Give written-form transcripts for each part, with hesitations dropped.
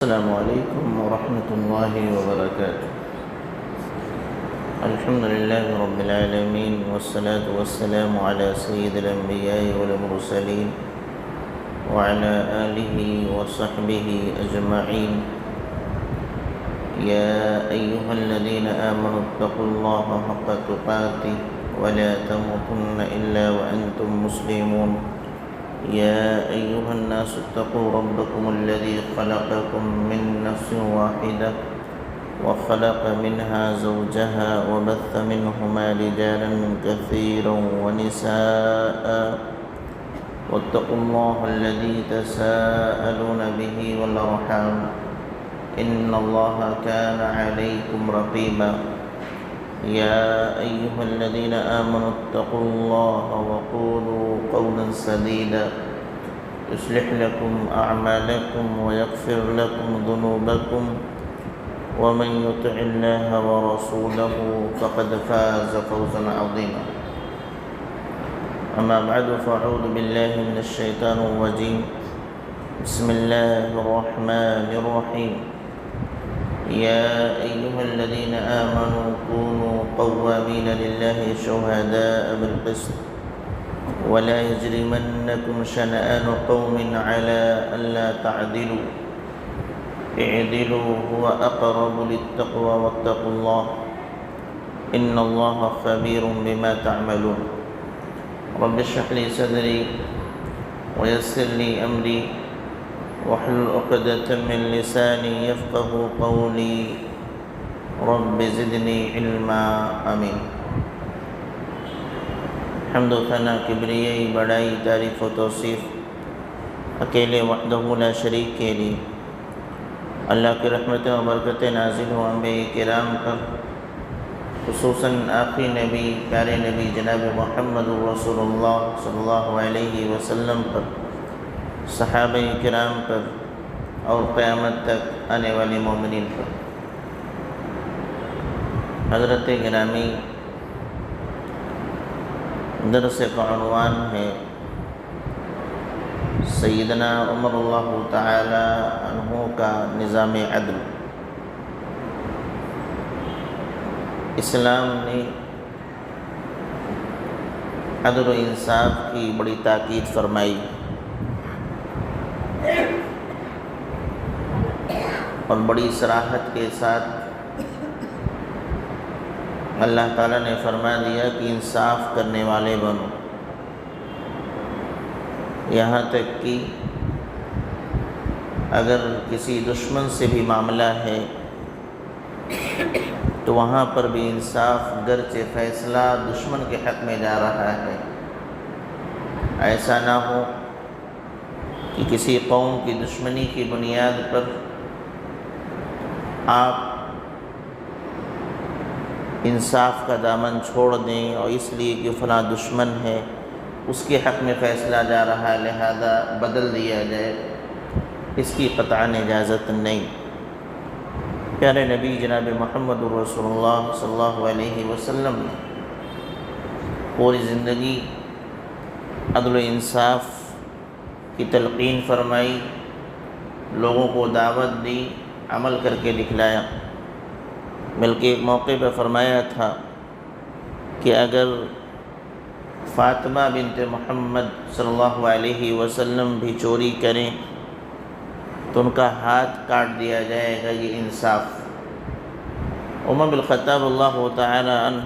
السلام عليكم ورحمة الله وبركاته. الحمد لله رب العالمين، والصلاة والسلام على سيد الأنبياء والمرسلين وعلى آله وصحبه أجمعين. يا أيها الذين آمنوا اتقوا الله حق تقاته ولا تموتن إلا وأنتم مسلمون. يا أيها الناس اتقوا ربكم الذي خلقكم من نفس واحدة وخلق منها زوجها وبث منهما رجالا كثيرا ونساء، واتقوا الله الذي تساءلون به والأرحام إن الله كان عليكم رقيبا. يا أيها الذين آمنوا اتقوا الله وقولوا قولا سديدا يصلح لكم أعمالكم ويغفر لكم ذنوبكم، ومن يطع الله ورسوله فقد فاز فوزا عظيما. أما بعد، فأعوذ بالله من الشيطان الرجيم. بسم الله الرحمن الرحيم. يا أيها الذين آمنوا كونوا قوامين لله شهداء بالقسط ولا يجرمنكم شنآن قوم على ألا تعدلوا اعدلوا هو أقرب للتقوى واتقوا الله إن الله خبير بما تعملون. رب اشرح لي صدري ويسر لي أمري واحلل عقدة من لساني يفقه قولي رب زدني علما آمین. حمد و ثنا، کبریائی، بڑائی، تعریف و توصیف اکیلے وحدہ لا شریک کے لیے. اللہ کی رحمتیں و برکتیں نازل ہوں انبیاء کرام پر، خصوصاً آخری نبی، پیارے نبی جناب محمد رسول اللہ صلی اللہ علیہ وسلم پر، صحابہ کرام پر، اور قیامت تک آنے والے مومنین پر. حضرت گرامی، درس کا عنوان ہے سیدنا عمر اللہ تعالی عنہ کا نظام عدل. اسلام نے عدل و انصاف کی بڑی تاکید فرمائی اور بڑی صراحت کے ساتھ اللہ تعالیٰ نے فرما دیا کہ انصاف کرنے والے بنو. یہاں تک کہ اگر کسی دشمن سے بھی معاملہ ہے تو وہاں پر بھی انصاف، گرچہ فیصلہ دشمن کے حق میں جا رہا ہے، ایسا نہ ہو کہ کسی قوم کی دشمنی کی بنیاد پر آپ انصاف کا دامن چھوڑ دیں اور اس لیے کہ فلاں دشمن ہے، اس کے حق میں فیصلہ جا رہا ہے لہذا بدل دیا جائے. اس کی قطعاً اجازت نہیں. پیارے نبی جناب محمد رسول اللہ صلی اللہ علیہ وسلم نے پوری زندگی عدل و انصاف کی تلقین فرمائی، لوگوں کو دعوت دی، عمل کر کے دکھلایا. بلکہ ایک موقع پہ فرمایا تھا کہ اگر فاطمہ بنت محمد صلی اللہ علیہ وسلم بھی چوری کریں تو ان کا ہاتھ کاٹ دیا جائے گا. یہ انصاف. عمر بن الخطاب اللہ تعالی عنہ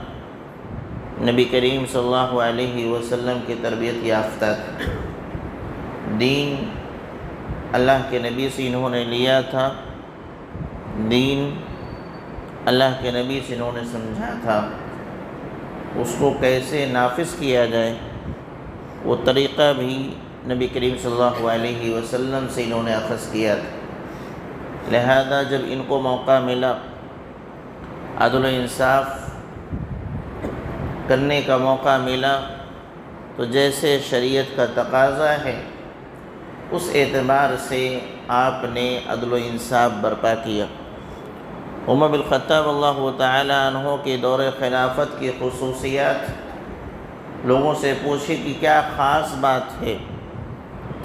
نبی کریم صلی اللہ علیہ وسلم کی تربیت یافتہ تھے. دین اللہ کے نبی سے انہوں نے لیا تھا، دین اللہ کے نبی سے انہوں نے سمجھا تھا. اس کو کیسے نافذ کیا جائے وہ طریقہ بھی نبی کریم صلی اللہ علیہ وسلم سے انہوں نے اخذ کیا تھا. لہذا جب ان کو موقع ملا، عدل و انصاف کرنے کا موقع ملا، تو جیسے شریعت کا تقاضا ہے اس اعتبار سے آپ نے عدل و انصاف برپا کیا. عمر بن الخطاب اللہ تعالی عنہ کے دور خلافت کی خصوصیات، لوگوں سے پوچھے کہ کیا خاص بات ہے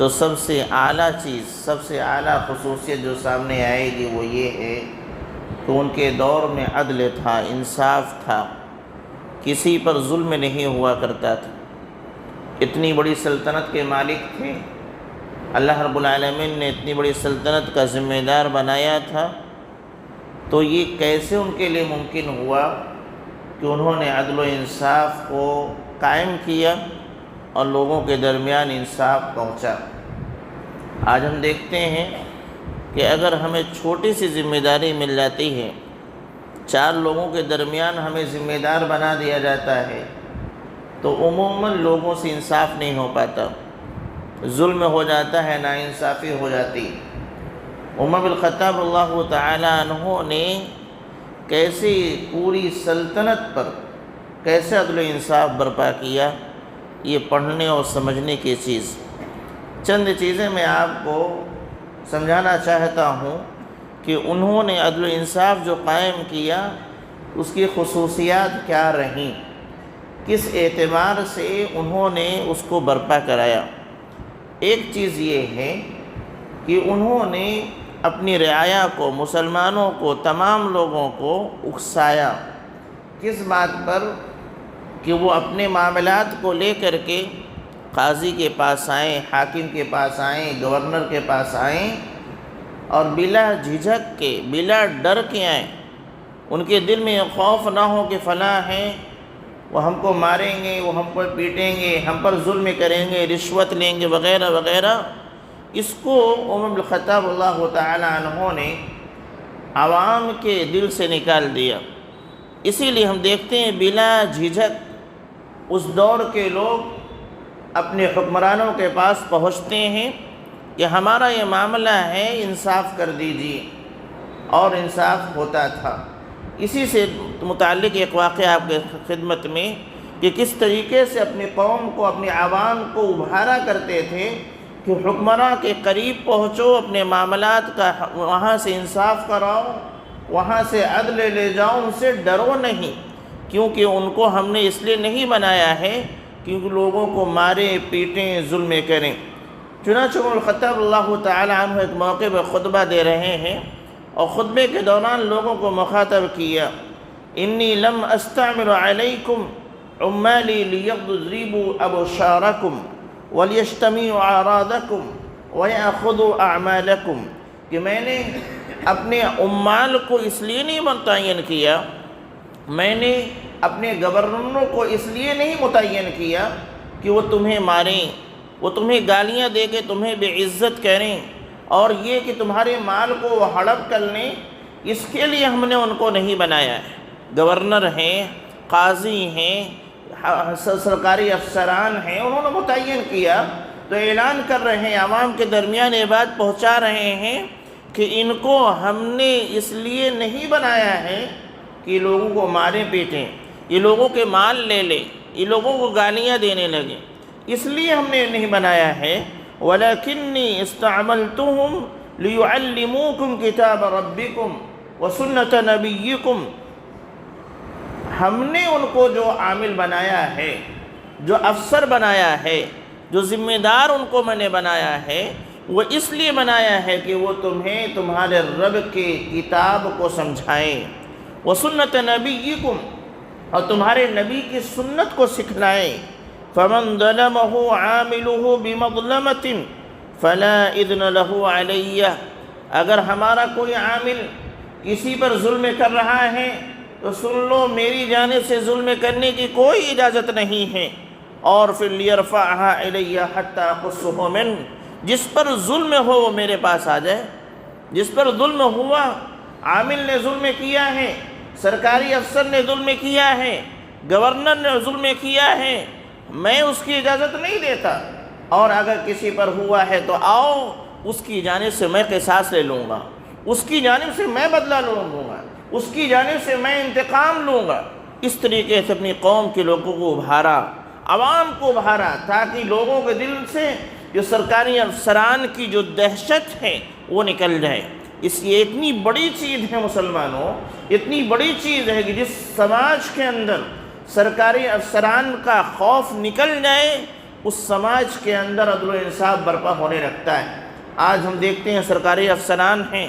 تو سب سے اعلیٰ چیز، سب سے اعلیٰ خصوصیت جو سامنے آئے گی وہ یہ ہے کہ ان کے دور میں عدل تھا، انصاف تھا، کسی پر ظلم نہیں ہوا کرتا تھا۔ اتنی بڑی سلطنت کے مالک تھے، اللہ رب العالمین نے اتنی بڑی سلطنت کا ذمہ دار بنایا تھا، تو یہ کیسے ان کے لیے ممکن ہوا کہ انہوں نے عدل و انصاف کو قائم کیا اور لوگوں کے درمیان انصاف پہنچا۔ آج ہم دیکھتے ہیں کہ اگر ہمیں چھوٹی سی ذمہ داری مل جاتی ہے، 4 لوگوں کے درمیان ہمیں ذمہ دار بنا دیا جاتا ہے، تو عموماً لوگوں سے انصاف نہیں ہو پاتا، ظلم ہو جاتا ہے، ناانصافی ہو جاتی۔ عمر بن الخطاب رضی اللہ تعالی عنہ نے کیسے پوری سلطنت پر کیسے عدل و انصاف برپا کیا، یہ پڑھنے اور سمجھنے کی چیز۔ چند چیزیں میں آپ کو سمجھانا چاہتا ہوں کہ انہوں نے عدل و انصاف جو قائم کیا اس کی خصوصیات کیا رہیں، کس اعتبار سے انہوں نے اس کو برپا کرایا۔ ایک چیز یہ ہے کہ انہوں نے اپنی رعایا کو، مسلمانوں کو، تمام لوگوں کو اکسایا، کس بات پر کہ وہ اپنے معاملات کو لے کر کے قاضی کے پاس آئیں، حاکم کے پاس آئیں، گورنر کے پاس آئیں اور بلا جھجک کے، بلا ڈر کے آئیں۔ ان کے دل میں یہ خوف نہ ہو کہ فلاں ہیں، وہ ہم کو ماریں گے، وہ ہم کو پیٹیں گے، ہم پر ظلم کریں گے، رشوت لیں گے وغیرہ وغیرہ۔ اس کو عمر بن الخطاب اللہ تعالی عنہ نے عوام کے دل سے نکال دیا۔ اسی لیے ہم دیکھتے ہیں بلا جھجک اس دور کے لوگ اپنے حکمرانوں کے پاس پہنچتے ہیں کہ ہمارا یہ معاملہ ہے، انصاف کر دیجیے، اور انصاف ہوتا تھا۔ اسی سے متعلق ایک واقعہ آپ کے خدمت میں کہ کس طریقے سے اپنی قوم کو، اپنی عوام کو ابھارا کرتے تھے کہ حکمراں کے قریب پہنچو، اپنے معاملات کا وہاں سے انصاف کراؤ، وہاں سے عدل لے جاؤ، ان سے ڈرو نہیں، کیونکہ ان کو ہم نے اس لیے نہیں بنایا ہے کیونکہ لوگوں کو ماریں، پیٹیں، ظلم کریں۔ چنانچہ عمر الخطاب اللہ تعالی عنہ ایک موقع پر خطبہ دے رہے ہیں اور خطبے کے دوران لوگوں کو مخاطب کیا، انی لم استعمل علیکم عمالی لیضربوا ابشارکم ولیجتمعوا اعراضکم ویأخذوا اعمالکم، کہ میں نے اپنے عمال کو اس لیے نہیں متعین کیا، میں نے اپنے گورنروں کو اس لیے نہیں متعین کیا کہ وہ تمہیں ماریں، وہ تمہیں گالیاں دے کے تمہیں بے عزت کریں، اور یہ کہ تمہارے مال کو وہ ہڑپ کر لیں، اس کے لیے ہم نے ان کو نہیں بنایا ہے۔ گورنر ہیں، قاضی ہیں، سرکاری افسران ہیں، انہوں نے متعین کیا تو اعلان کر رہے ہیں، عوام کے درمیان یہ بات پہنچا رہے ہیں کہ ان کو ہم نے اس لیے نہیں بنایا ہے کہ لوگوں کو ماریں پیٹیں، یہ لوگوں کے مال لے لیں، یہ لوگوں کو گالیاں دینے لگیں، اس لیے ہم نے نہیں بنایا ہے۔ وَلَكِنِّي اسْتَعْمَلْتُهُمْ لِيُعَلِّمُوكُمْ كِتَابَ رَبِّكُمْ وَسُنَّةَ نَبِيِّكُمْ، ہم نے ان کو جو عامل بنایا ہے، جو افسر بنایا ہے، جو ذمہ دار ان کو میں نے بنایا ہے، وہ اس لیے بنایا ہے کہ وہ تمہیں تمہارے رب کی کتاب کو سمجھائیں، وَسُنَّةَ نَبِيِّكُمْ، اور تمہارے نبی کی سنت کو سکھلائیں۔ فَمَنْ ظَلَمَهُ عَامِلُهُ بِمَظْلَمَةٍ فَلَا إِذْنَ لَهُ عَلَيَّ، اگر ہمارا کوئی عامل کسی پر ظلم کر رہا ہے تو سن لو، میری جانب سے ظلم کرنے کی کوئی اجازت نہیں ہے۔ اور پھر لِيَرْفَعْهَا إِلَيَّ حَتَّى أَقُصُّهُ مِنْهُ، جس پر ظلم ہو وہ میرے پاس آ جائے، جس پر ظلم ہوا، عامل نے ظلم کیا ہے، سرکاری افسر نے ظلم کیا ہے، گورنر نے ظلم کیا ہے، میں اس کی اجازت نہیں دیتا، اور اگر کسی پر ہوا ہے تو آؤ، اس کی جانب سے میں قصاص لے لوں گا، اس کی جانب سے میں بدلہ لوں گا، اس کی جانب سے میں انتقام لوں گا۔ اس طریقے سے اپنی قوم کے لوگوں کو ابھارا، عوام کو ابھارا، تاکہ لوگوں کے دل سے جو سرکاری افسران کی جو دہشت ہے وہ نکل جائے۔ اس یہ اتنی بڑی چیز ہے مسلمانوں، اتنی بڑی چیز ہے کہ جس سماج کے اندر سرکاری افسران کا خوف نکل جائے، اس سماج کے اندر عدل و انصاف برپا ہونے لگتا ہے۔ آج ہم دیکھتے ہیں سرکاری افسران ہیں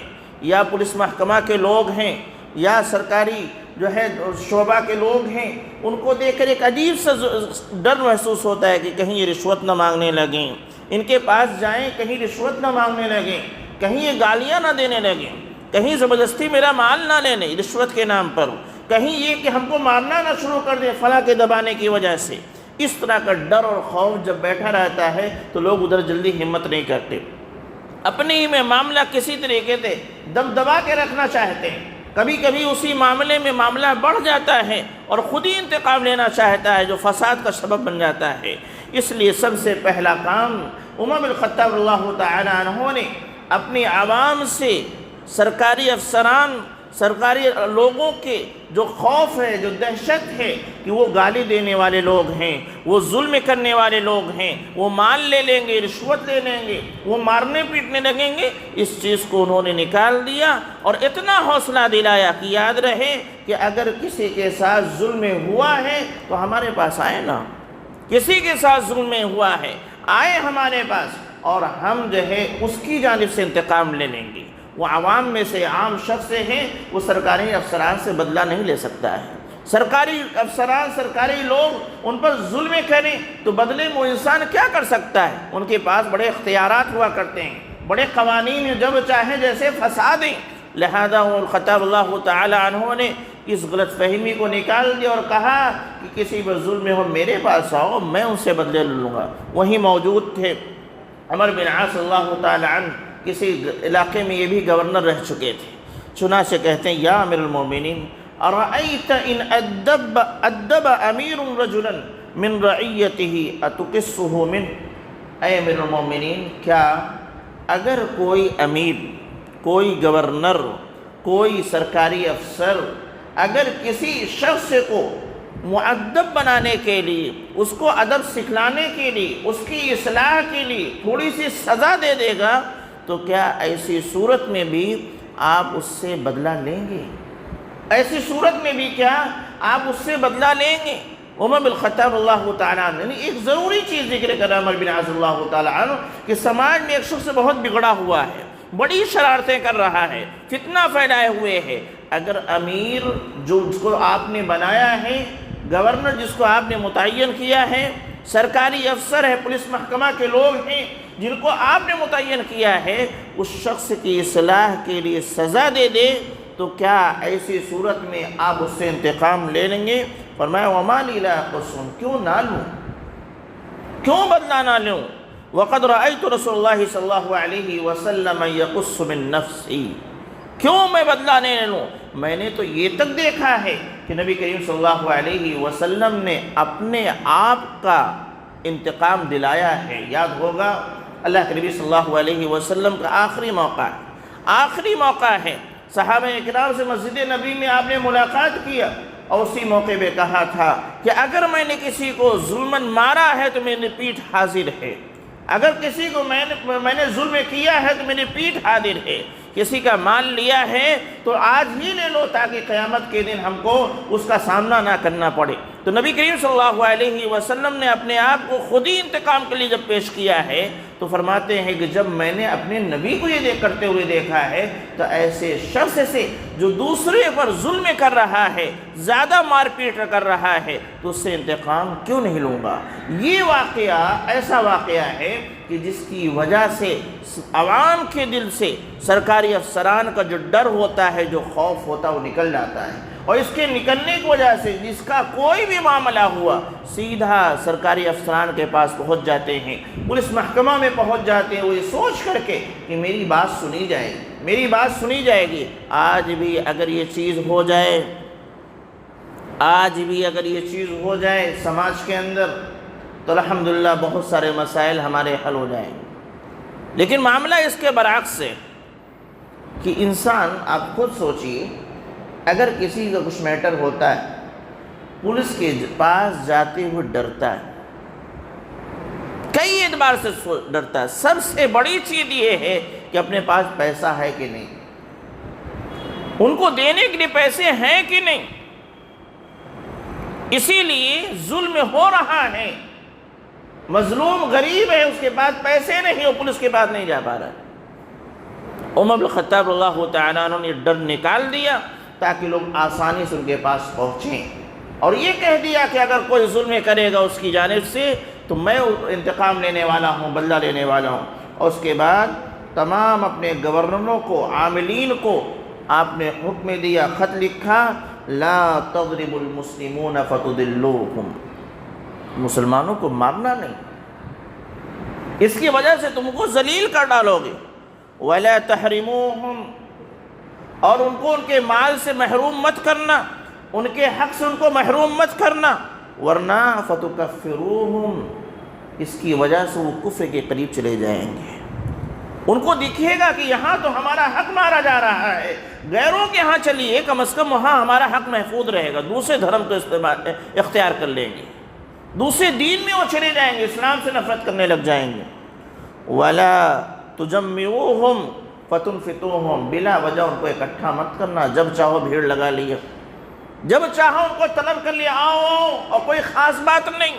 یا پولیس محکمہ کے لوگ ہیں یا سرکاری جو ہے شعبہ کے لوگ ہیں، ان کو دیکھ کر ایک عجیب سا ڈر محسوس ہوتا ہے کہ کہیں یہ رشوت نہ مانگنے لگیں، ان کے پاس جائیں کہیں رشوت نہ مانگنے لگیں، کہیں یہ گالیاں نہ دینے لگیں، کہیں زبردستی میرا مال نہ لے لیں رشوت کے نام پر، کہیں یہ کہ ہم کو مارنا نہ شروع کر دیں فلاں کے دبانے کی وجہ سے۔ اس طرح کا ڈر اور خوف جب بیٹھا رہتا ہے تو لوگ ادھر جلدی ہمت نہیں کرتے، اپنے ہی میں معاملہ کسی طریقے سے دبا کے رکھنا چاہتے ہیں۔ کبھی کبھی اسی معاملے میں معاملہ بڑھ جاتا ہے اور خود ہی انتقام لینا چاہتا ہے، جو فساد کا سبب بن جاتا ہے۔ اس لیے سب سے پہلا کام عمر بن الخطاب رضی اللہ تعالی عنہ نے اپنی عوام سے، سرکاری افسران، سرکاری لوگوں کے جو خوف ہے، جو دہشت ہے کہ وہ گالی دینے والے لوگ ہیں، وہ ظلم کرنے والے لوگ ہیں، وہ مال لے لیں گے، رشوت لے لیں گے، وہ مارنے پیٹنے لگیں گے، اس چیز کو انہوں نے نکال دیا اور اتنا حوصلہ دلایا کہ یاد رہے کہ اگر کسی کے ساتھ ظلم ہوا ہے تو ہمارے پاس آئے نا، کسی کے ساتھ ظلم ہوا ہے آئے ہمارے پاس اور ہم جو ہے اس کی جانب سے انتقام لے لیں گے۔ وہ عوام میں سے عام شخص سے ہیں، وہ سرکاری افسران سے بدلہ نہیں لے سکتا ہے۔ سرکاری افسران، سرکاری لوگ ان پر ظلم کریں تو بدلے میں وہ انسان کیا کر سکتا ہے؟ ان کے پاس بڑے اختیارات ہوا کرتے ہیں، بڑے قوانین جب چاہیں جیسے پھنسا دیں۔ لہذا عمر خطاب اللہ تعالی عنہ نے اس غلط فہمی کو نکال دیا اور کہا کہ کسی پر ظلم ہو میرے پاس آؤ، میں ان سے بدلے لے لوں گا۔ وہیں موجود تھے عمر بن عاص اللہ تعالی عنہ، کسی علاقے میں یہ بھی گورنر رہ چکے تھے، چنانچہ کہتے ہیں یا امیر المومنین ارأیت ان ادب امیر رجلا من رعیتہ اتقصہ من، اے امیر المومنین کیا اگر کوئی امیر، کوئی گورنر، کوئی سرکاری افسر اگر کسی شخص کو مؤدب بنانے کے لیے، اس کو ادب سکھلانے کے لیے، اس کی اصلاح کے لیے تھوڑی سی سزا دے دے گا تو کیا ایسی صورت میں بھی آپ اس سے بدلہ لیں گے؟ ایسی صورت میں بھی کیا آپ اس سے بدلہ لیں گے؟ عمر بن الخطاب اللہ تعالیٰ عنہ نے ایک ضروری چیز ذکر کرا عمر بن عاص اللہ تعالیٰ عنہ کہ سماج میں ایک شخص بہت بگڑا ہوا ہے، بڑی شرارتیں کر رہا ہے، فتنہ پھیلائے ہوئے ہے۔ اگر امیر جس کو آپ نے بنایا ہے، گورنر جس کو آپ نے متعین کیا ہے، سرکاری افسر ہے، پولیس محکمہ کے لوگ ہیں جن کو آپ نے متعین کیا ہے، اس شخص کی اصلاح کے لیے سزا دے دے تو کیا ایسی صورت میں آپ اس سے انتقام لے لیں گے؟ فرمایا وَمَا لِي لَا أَقُصُّ، کیوں نہ لوں، کیوں بدلہ نہ لوں؟ وَقَدْ رَأَيْتُ رسول اللہ صلی اللہ علیہ وسلم يَقُصُّ مِن نَفْسِي، کیوں میں بدلہ نہیں لوں؟ میں نے تو یہ تک دیکھا ہے کہ نبی کریم صلی اللہ علیہ وسلم نے اپنے آپ کا انتقام دلایا ہے۔ یاد ہوگا اللہ کے نبی صلی اللہ علیہ وسلم کا آخری موقع ہے، آخری موقع ہے، صحابہ اکرام سے مسجد نبی میں آپ نے ملاقات کیا اور اسی موقع پہ کہا تھا کہ اگر میں نے کسی کو ظلماً مارا ہے تو میری پیٹھ حاضر ہے، اگر کسی کو میں نے ظلم کیا ہے تو میری پیٹھ حاضر ہے، کسی کا مال لیا ہے تو آج ہی لے لو تاکہ قیامت کے دن ہم کو اس کا سامنا نہ کرنا پڑے۔ تو نبی کریم صلی اللہ علیہ وسلم نے اپنے آپ کو خود ہی انتقام کے لیے جب پیش کیا ہے تو فرماتے ہیں کہ جب میں نے اپنے نبی کو یہ کرتے ہوئے دیکھا ہے تو ایسے شخص سے جو دوسرے پر ظلم کر رہا ہے، زیادہ مار پیٹ کر رہا ہے، تو اس سے انتقام کیوں نہیں لوں گا؟ یہ واقعہ ایسا واقعہ ہے کہ جس کی وجہ سے عوام کے دل سے سرکاری افسران کا جو ڈر ہوتا ہے، جو خوف ہوتا ہے، وہ نکل جاتا ہے، اور اس کے نکلنے کی وجہ سے جس کا کوئی بھی معاملہ ہوا سیدھا سرکاری افسران کے پاس پہنچ جاتے ہیں، پولیس محکمہ میں پہنچ جاتے ہیں، وہ یہ سوچ کر کے کہ میری بات سنی جائے گی، میری بات سنی جائے گی۔ آج بھی اگر یہ چیز ہو جائے، آج بھی اگر یہ چیز ہو جائے سماج کے اندر تو الحمدللہ بہت سارے مسائل ہمارے حل ہو جائیں گے۔ لیکن معاملہ اس کے برعکس ہے کہ انسان، آپ خود سوچئے، اگر کسی کا کچھ میٹر ہوتا ہے پولیس کے پاس جاتے ہوئے ڈرتا ہے، کئی اعتبار سے ڈرتا ہے۔ سب سے بڑی چیز یہ ہے کہ اپنے پاس پیسہ ہے کہ نہیں، ان کو دینے کے لیے پیسے ہیں کہ نہیں۔ اسی لیے ظلم ہو رہا ہے، مظلوم غریب ہے، اس کے پاس پیسے نہیں، وہ پولیس کے پاس نہیں جا پا رہا ہے۔ عمر بن الخطاب رضی اللہ تعالیٰ عنہ نے ڈر نکال دیا تاکہ لوگ آسانی سے ان کے پاس پہنچیں، اور یہ کہہ دیا کہ اگر کوئی ظلم کرے گا اس کی جانب سے تو میں انتقام لینے والا ہوں، بدلہ لینے والا ہوں۔ اور اس کے بعد تمام اپنے گورنروں کو، عاملین کو آپ نے حکم دیا، خط لکھا، لا تضرب المسلمون فتضلوهم، مسلمانوں کو مارنا نہیں، اس کی وجہ سے تم کو ذلیل کر ڈالو گے، ولا تحرموهم، اور ان کو ان کے مال سے محروم مت کرنا، ان کے حق سے ان کو محروم مت کرنا، ورنہ فتکفروهم، اس کی وجہ سے وہ کفر کے قریب چلے جائیں گے۔ ان کو دکھے گا کہ یہاں تو ہمارا حق مارا جا رہا ہے، غیروں کے ہاں چلیے، کم از کم وہاں ہمارا حق محفوظ رہے گا، دوسرے دھرم کو اختیار کر لیں گے، دوسرے دین میں وہ چلے جائیں گے، اسلام سے نفرت کرنے لگ جائیں گے۔ وَلَا تُجَمِّعُوهُمْ فَتُنْفِتُوهُمْ، بلا وجہ ان کو اکٹھا مت کرنا، جب چاہو بھیڑ لگا لیا، جب چاہو ان کو طلب کر لیا، آؤ، اور کوئی خاص بات نہیں۔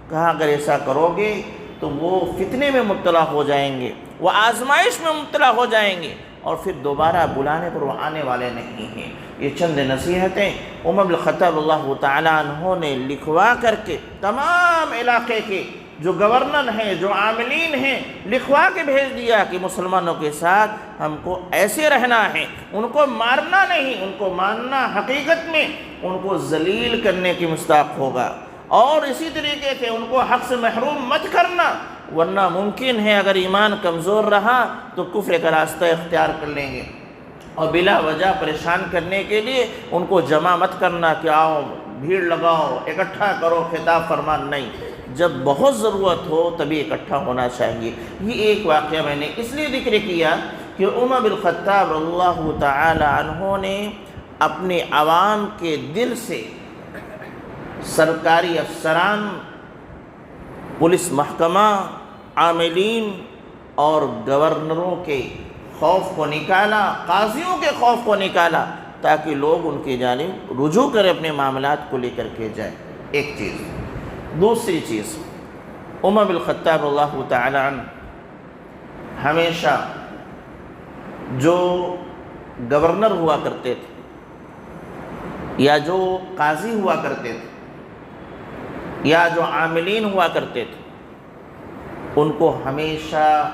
کہا اگر ایسا کرو گے تو وہ فتنے میں مبتلا ہو جائیں گے، وہ آزمائش میں مبتلا ہو جائیں گے، اور پھر دوبارہ بلانے پر وہ آنے والے نہیں ہیں۔ یہ چند نصیحتیں عمر بن الخطاب اللہ تعالیٰ عنہ نے لکھوا کر کے تمام علاقے کے جو گورنر ہیں، جو عاملین ہیں، لکھوا کے بھیج دیا کہ مسلمانوں کے ساتھ ہم کو ایسے رہنا ہے، ان کو مارنا نہیں، ان کو ماننا حقیقت میں ان کو ذلیل کرنے کی مستحق ہوگا، اور اسی طریقے سے ان کو حق سے محروم مت کرنا، ورنہ ممکن ہے اگر ایمان کمزور رہا تو کفر کا راستہ اختیار کر لیں گے، اور بلا وجہ پریشان کرنے کے لیے ان کو جمع مت کرنا کہ آؤ بھیڑ لگاؤ، اکٹھا کرو، خطاب فرمان نہیں، جب بہت ضرورت ہو تبھی اکٹھا ہونا چاہیے۔ یہ ایک واقعہ میں نے اس لیے ذکر کیا کہ عمر بن الخطاب رضی اللہ تعالی عنہ نے اپنے عوام کے دل سے سرکاری افسران، پولیس محکمہ، عاملین اور گورنروں کے خوف کو نکالا، قاضیوں کے خوف کو نکالا، تاکہ لوگ ان کی جانب رجوع کریں، اپنے معاملات کو لے کر کے جائیں۔ ایک چیز۔ دوسری چیز، عمر بن الخطاب اللہ تعالی عنہ ہمیشہ جو گورنر ہوا کرتے تھے، یا جو قاضی ہوا کرتے تھے، یا جو عاملین ہوا کرتے تھے، ان کو ہمیشہ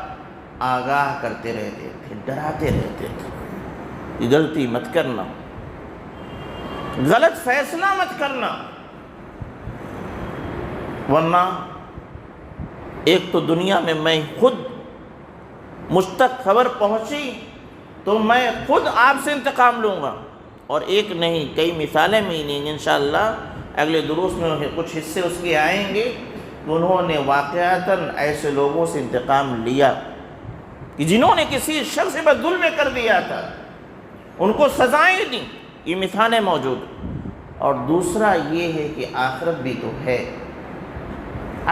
آگاہ کرتے رہتے تھے، ڈراتے رہتے تھے کہ غلطی مت کرنا، غلط فیصلہ مت کرنا، ورنہ ایک تو دنیا میں خود مجھ تک خبر پہنچی تو میں خود آپ سے انتقام لوں گا، اور ایک نہیں کئی مثالیں ملیں گی انشاءاللہ، اگلے دروس میں کچھ حصے اس کے آئیں گے، انہوں نے واقعتاً ایسے لوگوں سے انتقام لیا کہ جنہوں نے کسی شخص پر ظلم کر دیا تھا، ان کو سزائیں دیں، یہ مثالیں موجود۔ اور دوسرا یہ ہے کہ آخرت بھی تو ہے،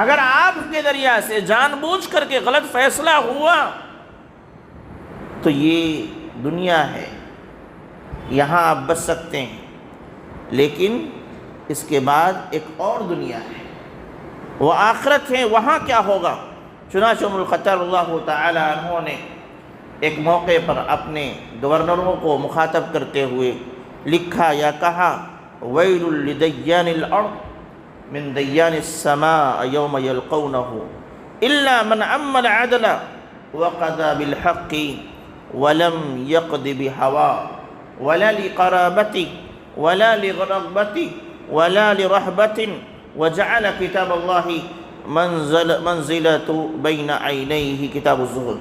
اگر آپ کے ذریعہ سے جان بوجھ کر کے غلط فیصلہ ہوا تو یہ دنیا ہے، یہاں آپ بچ سکتے ہیں، لیکن اس کے بعد ایک اور دنیا ہے، وہ آخرت ہے، وہاں کیا ہوگا۔ چنانچہ عمر الخطاب اللہ تعالی عنہ نے ایک موقع پر اپنے گورنروں کو مخاطب کرتے ہوئے لکھا یا کہا، وَيْلٌ لِدَيَّانِ الْأَرْضِ مِنْ دَيَّانِ السَّمَاءِ يَوْمَ يَلْقَوْنَهُ إِلَّا مَنْ عَمَّ الْعَدْلَ وَقَضَى بِالْحَقِّ وَلَمْ يَقْضِ بِهَوَى وَلَا لِقَرَابَتِ وَلَا لِرَغْبَةٍ وَلَا لِرَهْبَةٍ وَجَعَلَ كِتَابَ اللَّهِ منزلة بین عینیہ، کتاب الزہد،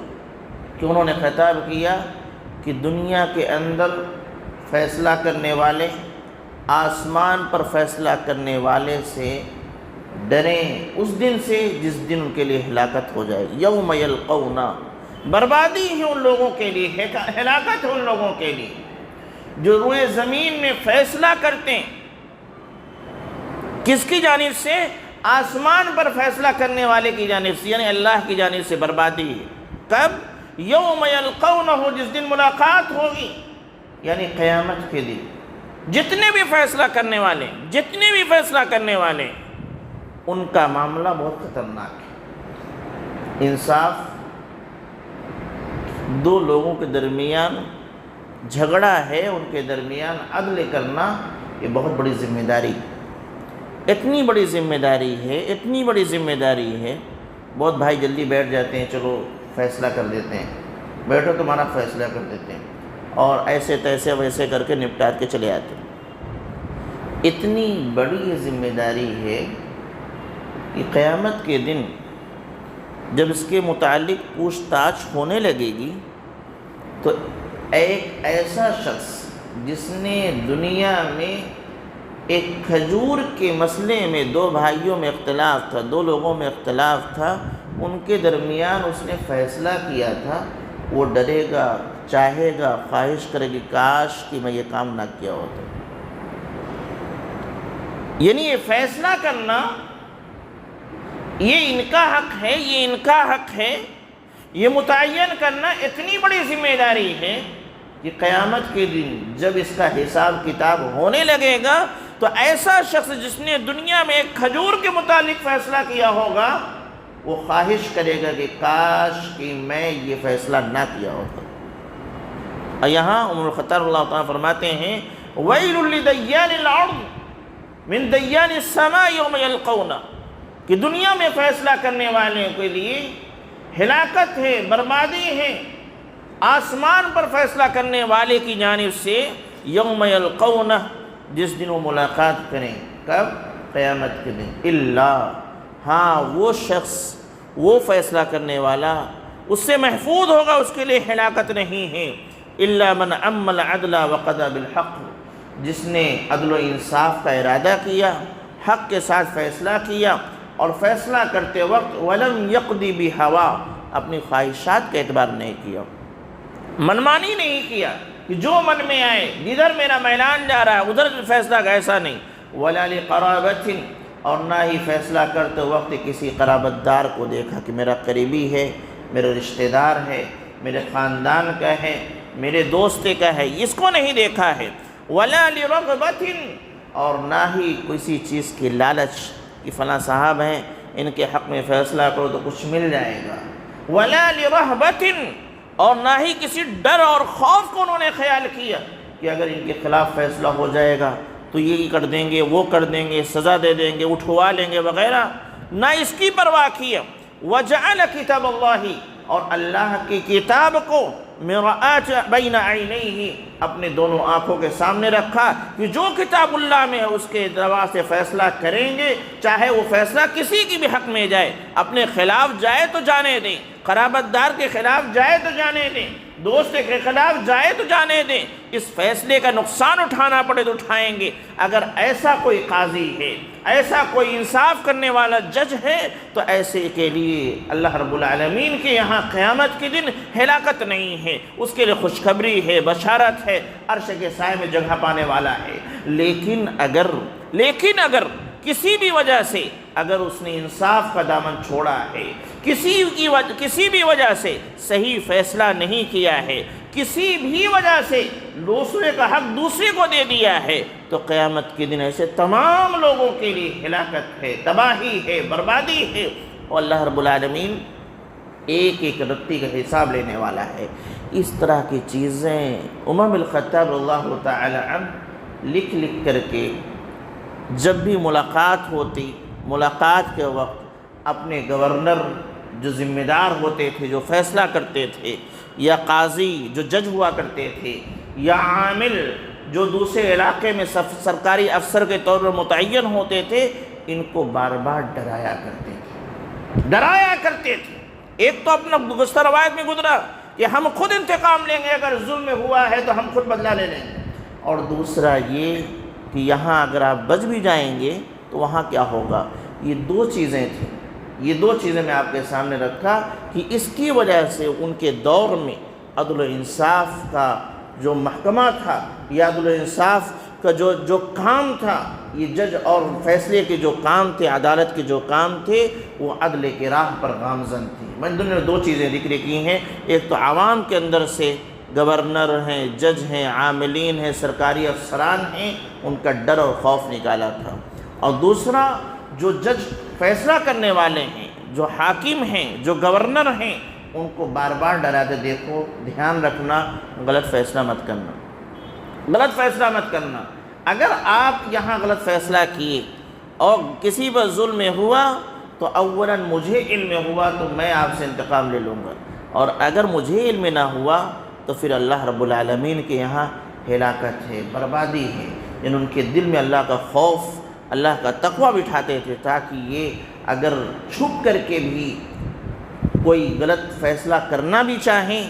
کہ انہوں نے خطاب کیا کہ دنیا کے اندر فیصلہ کرنے والے، آسمان پر فیصلہ کرنے والے سے ڈریں اس دن سے جس دن ان کے لیے ہلاکت ہو جائے، یوم یلقونا، بربادی ہے ان لوگوں کے لیے، ہلاکت ہے ان لوگوں کے لیے جو روئے زمین میں فیصلہ کرتے ہیں۔ کس کی جانب سے؟ آسمان پر فیصلہ کرنے والے کی جانب سے، یعنی اللہ کی جانب سے بربادی ہے۔ کب؟ یوم یلقونہ، جس دن ملاقات ہوگی، یعنی قیامت کے دن۔ جتنے بھی فیصلہ کرنے والے، ان کا معاملہ بہت خطرناک ہے۔ انصاف، دو لوگوں کے درمیان جھگڑا ہے، ان کے درمیان عدل کرنا، یہ بہت بڑی ذمہ داری، اتنی بڑی ذمہ داری ہے، اتنی بڑی ذمہ داری ہے۔ بہت بھائی جلدی بیٹھ جاتے ہیں، چلو فیصلہ کر دیتے ہیں، بیٹھو تمہارا فیصلہ کر دیتے ہیں، اور ایسے تیسے ویسے کر کے نپٹا کے چلے آتے ہیں۔ اتنی بڑی یہ ذمہ داری ہے کہ قیامت کے دن جب اس کے متعلق پوچھ تاچھ ہونے لگے گی تو ایک ایسا شخص جس نے دنیا میں ایک کھجور کے مسئلے میں دو بھائیوں میں اختلاف تھا، دو لوگوں میں اختلاف تھا، ان کے درمیان اس نے فیصلہ کیا تھا، وہ ڈرے گا، چاہے گا، خواہش کرے گی کاش کہ میں یہ کام نہ کیا ہوتا۔ یعنی یہ فیصلہ کرنا یہ ان کا حق ہے، یہ ان کا حق ہے، یہ متعین کرنا اتنی بڑی ذمہ داری ہے کہ قیامت کے دن جب اس کا حساب کتاب ہونے لگے گا تو ایسا شخص جس نے دنیا میں ایک کھجور کے متعلق فیصلہ کیا ہوگا وہ خواہش کرے گا کہ کاش کہ میں یہ فیصلہ نہ کیا ہوتا۔ اور یہاں عمر الخطاب اللہ تعالیٰ فرماتے ہیں وَيْلٌ لِدَيَّانِ الْأَرْضِ مِن دَيَّانِ السَّمَاءِ يَوْمَ يَلْقَوْنَ، کہ دنیا میں فیصلہ کرنے والے کے لیے ہلاکت ہے، بربادی ہے آسمان پر فیصلہ کرنے والے کی جانب سے، یوم یلقونہ، جس دن وہ ملاقات کریں، کب؟ قیامت کے دن۔ اللہ، ہاں وہ شخص، وہ فیصلہ کرنے والا اس سے محفوظ ہوگا، اس کے لیے ہلاکت نہیں ہے۔ الا من عمل عدل وقضى بالحق، جس نے عدل و انصاف کا ارادہ کیا، حق کے ساتھ فیصلہ کیا، اور فیصلہ کرتے وقت ولم یقضی بہوا، اپنی خواہشات کا اعتبار نہیں کیا، منمانی نہیں کیا کہ جو من میں آئے، جدھر میرا میلان جا رہا ہے ادھر فیصلہ کا، ایسا نہیں۔ ولا لقرابۃ، اور نہ ہی فیصلہ کرتے وقت کسی قرابت دار کو دیکھا کہ میرا قریبی ہے، میرا رشتہ دار ہے، میرے خاندان کا ہے، میرے دوست کا ہے، اس کو نہیں دیکھا ہے۔ ولا لرغبۃ، اور نہ ہی کسی چیز کی لالچ کہ فلاں صاحب ہیں، ان کے حق میں فیصلہ کرو تو کچھ مل جائے گا۔ ولا لرہبۃ، اور نہ ہی کسی ڈر اور خوف کو انہوں نے خیال کیا کہ اگر ان کے خلاف فیصلہ ہو جائے گا تو یہ کر دیں گے، وہ کر دیں گے، سزا دے دیں گے، اٹھوا لیں گے وغیرہ، نہ اس کی پرواہ کیا۔ وجعل کتاب اللہ، اور اللہ کی کتاب کو مرآۃ بین عینیہ، اپنے دونوں آنکھوں کے سامنے رکھا کہ جو کتاب اللہ میں ہے اس کے دوا سے فیصلہ کریں گے، چاہے وہ فیصلہ کسی کی بھی حق میں جائے، اپنے خلاف جائے تو جانے دیں، قرابت دار کے خلاف جائے تو جانے دیں، دوست کے خلاف جائے تو جانے دیں، اس فیصلے کا نقصان اٹھانا پڑے تو اٹھائیں گے۔ اگر ایسا کوئی قاضی ہے، ایسا کوئی انصاف کرنے والا جج ہے تو ایسے کے لیے اللہ رب العالمین کے یہاں قیامت کے دن ہلاکت نہیں ہے، اس کے لیے خوشخبری ہے، بشارت ہے، عرش کے سائے میں جگہ پانے والا ہے۔ لیکن اگر کسی بھی وجہ سے اگر اس نے انصاف کا دامن چھوڑا ہے، کسی بھی وجہ سے صحیح فیصلہ نہیں کیا ہے، کسی بھی وجہ سے دوسرے کا حق دوسرے کو دے دیا ہے، تو قیامت کے دن ایسے تمام لوگوں کے لیے ہلاکت ہے، تباہی ہے، بربادی ہے، اور اللہ رب العالمین ایک ایک رتی کا حساب لینے والا ہے۔ اس طرح کی چیزیں عمر بن الخطاب اللہ تعالی عنہ لکھ کر کے جب بھی ملاقات ہوتی، ملاقات کے وقت اپنے گورنر جو ذمہ دار ہوتے تھے، جو فیصلہ کرتے تھے، یا قاضی جو جج ہوا کرتے تھے، یا عامل جو دوسرے علاقے میں سرکاری افسر کے طور پر متعین ہوتے تھے، ان کو بار بار ڈرایا کرتے تھے۔ ایک تو اپنا گزشتہ روایت میں گزرا کہ ہم خود انتقام لیں گے، اگر ظلم ہوا ہے تو ہم خود بدلہ لے لیں گے، اور دوسرا یہ کہ یہاں اگر آپ بچ بھی جائیں گے تو وہاں کیا ہوگا۔ یہ دو چیزیں تھیں، یہ دو چیزیں میں آپ کے سامنے رکھا کہ اس کی وجہ سے ان کے دور میں عدل و انصاف کا جو محکمہ تھا، یا عدل و انصاف کا جو کام تھا، یہ جج اور فیصلے کے جو کام تھے، عدالت کے جو کام تھے، وہ عدل کی راہ پر گامزن تھی۔ میں نے دنیا میں دو چیزیں ذکر کی ہیں، ایک تو عوام کے اندر سے گورنر ہیں، جج ہیں، عاملین ہیں، سرکاری افسران ہیں، ان کا ڈر اور خوف نکالا تھا، اور دوسرا جو جج فیصلہ کرنے والے ہیں، جو حاکم ہیں، جو گورنر ہیں، ان کو بار بار ڈراتے دیکھو، دھیان رکھنا، غلط فیصلہ مت کرنا، غلط فیصلہ مت کرنا۔ اگر آپ یہاں غلط فیصلہ کیے اور کسی پر ظلم ہوا تو اولاً مجھے علم ہوا تو میں آپ سے انتقام لے لوں گا، اور اگر مجھے علم نہ ہوا تو پھر اللہ رب العالمین کے یہاں ہلاکت ہے، بربادی ہے۔ یعنی ان کے دل میں اللہ کا خوف، اللہ کا تقوی بٹھاتے تھے تاکہ یہ اگر چھپ کر کے بھی کوئی غلط فیصلہ کرنا بھی چاہیں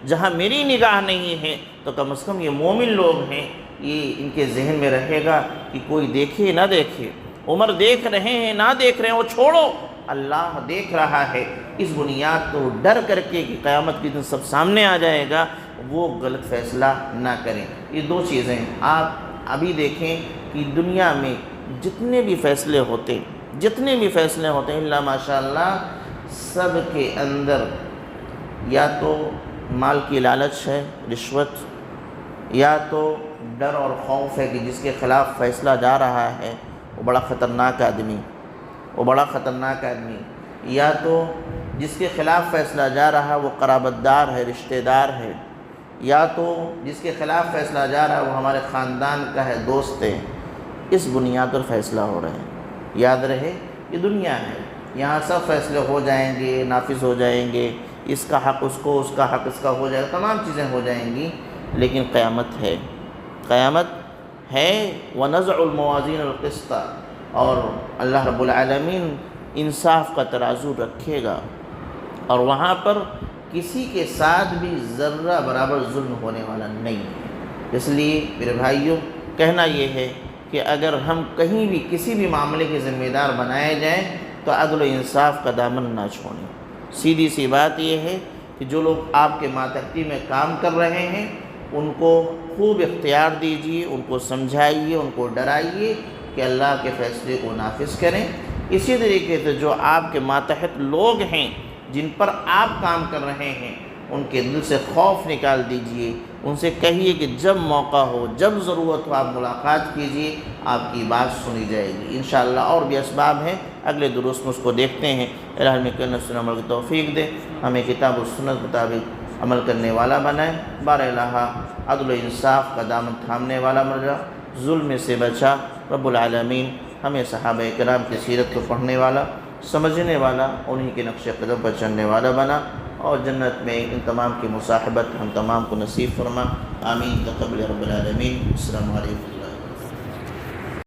جہاں میری نگاہ نہیں ہے تو کم از کم یہ مومن لوگ ہیں، یہ ان کے ذہن میں رہے گا کہ کوئی دیکھے نہ دیکھے، عمر دیکھ رہے ہیں نہ دیکھ رہے ہیں، وہ چھوڑو، اللہ دیکھ رہا ہے۔ اس بنیاد تو ڈر کر کے کہ قیامت کے دن سب سامنے آ جائے گا، وہ غلط فیصلہ نہ کریں۔ یہ دو چیزیں آپ ابھی دیکھیں کہ دنیا میں جتنے بھی فیصلے ہوتے ہیں اللہ ماشاءاللہ سب کے اندر یا تو مال کی لالچ ہے، رشوت، یا تو ڈر اور خوف ہے کہ جس کے خلاف فیصلہ جا رہا ہے وہ بڑا خطرناک آدمی، یا تو جس کے خلاف فیصلہ جا رہا ہے وہ قرابت دار ہے، رشتہ دار ہے، یا تو جس کے خلاف فیصلہ جا رہا ہے وہ ہمارے خاندان کا ہے، دوست ہے۔ اس بنیاد پر فیصلہ ہو رہے ہیں۔ یاد رہے یہ دنیا ہے، یہاں سب فیصلے ہو جائیں گے، نافذ ہو جائیں گے، اس کا حق اس کو، اس کا حق اس کا ہو جائے گا، تمام چیزیں ہو جائیں گی، لیکن قیامت ہے، وَنَزْعُ الْمَوَازِينَ الْقِسْطَ، اور اللہ رب العالمین انصاف کا ترازو رکھے گا، اور وہاں پر کسی کے ساتھ بھی ذرہ برابر ظلم ہونے والا نہیں ہے۔ اس لیے میرے بھائیوں کہنا یہ ہے کہ اگر ہم کہیں بھی کسی بھی معاملے کے ذمہ دار بنائے جائیں تو عدل و انصاف کا دامن نہ چھوڑیں۔ سیدھی سی بات یہ ہے کہ جو لوگ آپ کے ماتحتی میں کام کر رہے ہیں ان کو خوب اختیار دیجیے، ان کو سمجھائیے، ان کو ڈرائیے کہ اللہ کے فیصلے کو نافذ کریں۔ اسی طریقے سے جو آپ کے ماتحت لوگ ہیں جن پر آپ کام کر رہے ہیں ان کے دل سے خوف نکال دیجیے، ان سے کہیے کہ جب موقع ہو، جب ضرورت ہو آپ ملاقات کیجیے، آپ کی بات سنی جائے گی انشاءاللہ۔ اور بھی اسباب ہیں، اگلے دروس میں اس کو دیکھتے ہیں۔ الہ ہمیں کرنے سننے عمل کی توفیق دے، ہمیں کتاب و سنت مطابق عمل کرنے والا بنائے۔ بار الہ عدل و انصاف کا دامن تھامنے والا بنا، ظلم سے بچا۔ رب العالمین ہمیں صحابہ کرام کی سیرت کو پڑھنے والا، سمجھنے والا، انہی کے نقش قدم پر چلنے والا بنا، اور جنت میں ان تمام کی مصاحبت ہم تمام کو نصیب فرما۔ آمین تقبل رب العالمین۔ السلام علیکم۔